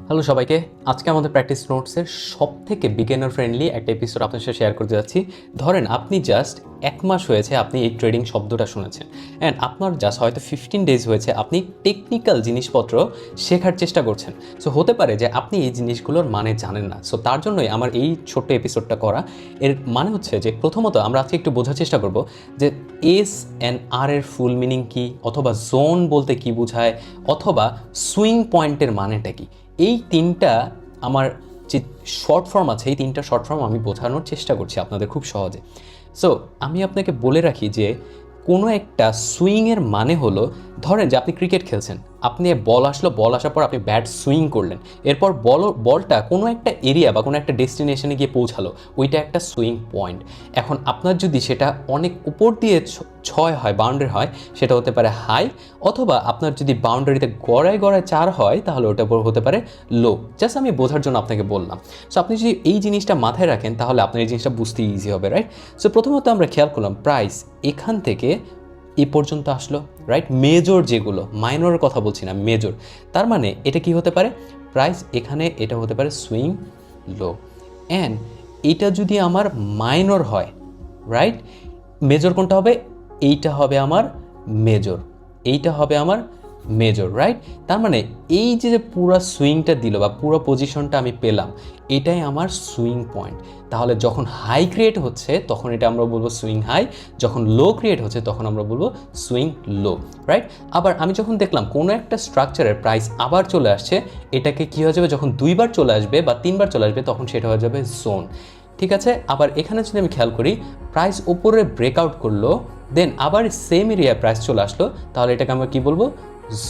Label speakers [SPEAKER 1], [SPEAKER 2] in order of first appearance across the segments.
[SPEAKER 1] Hello সবাইকে, আজকে আমাদের প্র্যাকটিস নোটসের সবথেকে বিগিনার ফ্রেন্ডলি একটা এপিসোড আপনার সাথে শেয়ার করতে যাচ্ছি। ধরেন আপনি জাস্ট 1 মাস হয়েছে আপনি এই ট্রেডিং শব্দটা শুনেছেন, অ্যান্ড আপনার জাস্ট হয়তো 15 ডেজ হয়েছে আপনি টেকনিক্যাল জিনিসপত্র শেখার চেষ্টা করছেন। সো হতে পারে যে আপনি এই জিনিসগুলোর মানে জানেন না। সো তার জন্যই আমার এই ছোট্ট এপিসোডটা করা। এর মানে হচ্ছে যে প্রথমত আমরা আজকে একটু বোঝার চেষ্টা করব যে এস অ্যান্ড আর এর ফুল মিনিং কী, অথবা জোন বলতে কী বোঝায়, অথবা সুইং পয়েন্টের মানেটা কী। এই তিনটা আমার যে শর্ট ফর্ম আছে, এই তিনটা শর্ট ফর্ম আমি বোঝানোর চেষ্টা করছি আপনাদের খুব সহজে। সো আমি আপনাকে বলে রাখি যে কোনো একটা সুইংয়ের মানে হলো, ধরেন যে আপনি ক্রিকেট খেলছেন, আপনি বল আসলো, বল আসার পর আপনি ব্যাট সুইং করলেন, এরপর বলটা কোনো একটা এরিয়া বা কোনো একটা ডেস্টিনেশনে গিয়ে পৌঁছালো, ওইটা একটা সুইং পয়েন্ট। এখন আপনার যদি সেটা অনেক উপর দিয়ে ছয় হয়, বাউন্ডারি হয়, সেটা হতে পারে হাই, অথবা আপনার যদি বাউন্ডারিতে গড়ায় গড়ায় 4 হয় তাহলে ওটা হতে পারে লো। জাস্ট আমি বোঝার জন্য আপনাকে বললাম। সো আপনি যদি এই জিনিসটা মাথায় রাখেন তাহলে আপনার এই জিনিসটা বুঝতে ইজি হবে, রাইট? সো প্রথমত আমরা খেয়াল করলাম প্রাইস এখান থেকে এ পর্যন্ত আসলো, রাইট? মেজর যেগুলো, মাইনরের কথা বলছি না, মেজর। তার মানে এটা কি হতে পারে? প্রাইস এখানে এটা হতে পারে সুইং লো। অ্যান্ড এটা যদি আমার মাইনর হয়, রাইট? মেজর কোনটা হবে? এইটা হবে আমার মেজর, এইটা হবে আমার মেজর, রাইট? তার মানে এই যে পুরো সুইংটা দিল বা পুরো পজিশনটা আমি পেলাম, এটাই আমার সুইং পয়েন্ট। তাহলে যখন হাই ক্রিয়েট হচ্ছে তখন এটা আমরা বলবো সুইং হাই, যখন লো ক্রিয়েট হচ্ছে তখন আমরা বলবো সুইং লো, রাইট? আবার আমি যখন দেখলাম কোনো একটা স্ট্রাকচারের প্রাইস আবার চলে আসছে, এটাকে কী হয়ে যাবে? যখন 2 বার চলে আসবে বা 3 বার চলে আসবে তখন সেটা হয়ে যাবে জোন, ঠিক আছে? আবার এখানে যদি আমি খেয়াল করি, প্রাইস উপরে ব্রেকআউট করলো, দেন আবার সেম এরিয়ায় প্রাইস চলে আসলো, তাহলে এটাকে আমরা কী বলবো?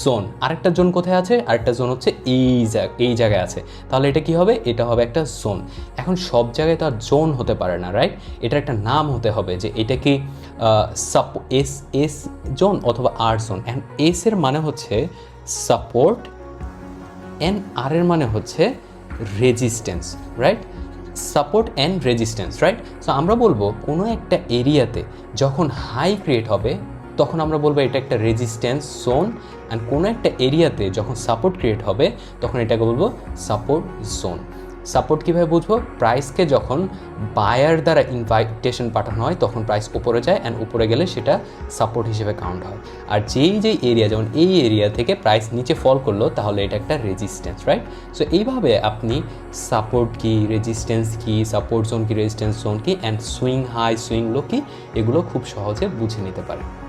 [SPEAKER 1] জোন। আরেকটা জোন কোথায় আছে? আরেকটা জোন হচ্ছে এই জায়গায় আছে, তাহলে এটা কি হবে? এটা হবে একটা জোন। এখন সব জায়গায় তো আর জোন হতে পারে না, রাইট? এটার একটা নাম হতে হবে, যে এটা কি এস জোন অথবা আর জোন। অ্যান্ড এস এর মানে হচ্ছে সাপোর্ট, অ্যান্ড আর এর মানে হচ্ছে resistance, right? Support and resistance, right? So আমরা বলবো কোনো একটা এরিয়াতে যখন হাই ক্রিয়েট হবে তখন আমরা বলবো এটা একটা রেজিস্ট্যান্স জোন, অ্যান্ড কোনো একটা এরিয়াতে যখন সাপোর্ট ক্রিয়েট হবে তখন এটাকে বলবো সাপোর্ট জোন। সাপোর্ট কীভাবে বুঝবো? প্রাইসকে যখন বায়ার দ্বারা ইনভাইটেশন পাঠানো হয় তখন প্রাইস উপরে যায়, অ্যান্ড উপরে গেলে সেটা সাপোর্ট হিসেবে কাউন্ট হয়। আর যেই এরিয়া, যেমন এই এরিয়া থেকে প্রাইস নিচে ফল করলো তাহলে এটা একটা রেজিস্ট্যান্স, রাইট? সো এইভাবে আপনি সাপোর্ট কি, রেজিস্ট্যান্স কি, সাপোর্ট জোন কি, রেজিস্ট্যান্স জোন কি, and swing high swing low কি, এগুলো খুব সহজে বুঝে নিতে পারেন।